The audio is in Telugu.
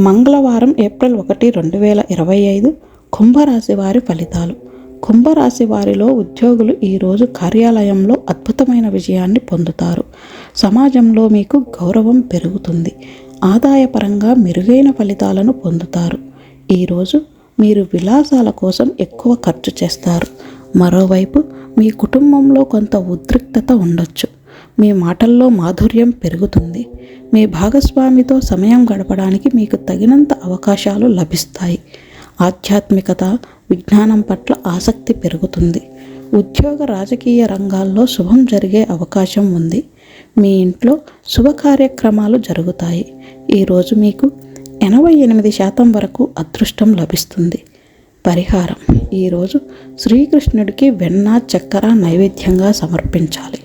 మంగళవారం ఏప్రిల్ 1, 2025 కుంభరాశి వారి ఫలితాలు. కుంభరాశి వారిలో ఉద్యోగులు ఈరోజు కార్యాలయంలో అద్భుతమైన విజయాన్ని పొందుతారు. సమాజంలో మీకు గౌరవం పెరుగుతుంది. ఆదాయపరంగా మెరుగైన ఫలితాలను పొందుతారు. ఈరోజు మీరు విలాసాల కోసం ఎక్కువ ఖర్చు చేస్తారు. మరోవైపు మీ కుటుంబంలో కొంత ఉద్రిక్తత ఉండొచ్చు. మీ మాటల్లో మాధుర్యం పెరుగుతుంది. మీ భాగస్వామితో సమయం గడపడానికి మీకు తగినంత అవకాశాలు లభిస్తాయి. ఆధ్యాత్మికత, విజ్ఞానం పట్ల ఆసక్తి పెరుగుతుంది. ఉద్యోగ రాజకీయ రంగాల్లో శుభం జరిగే అవకాశం ఉంది. మీ ఇంట్లో శుభ కార్యక్రమాలు జరుగుతాయి. ఈరోజు మీకు 88% వరకు అదృష్టం లభిస్తుంది. పరిహారం: ఈరోజు శ్రీకృష్ణుడికి వెన్న, చక్కెర నైవేద్యంగా సమర్పించాలి.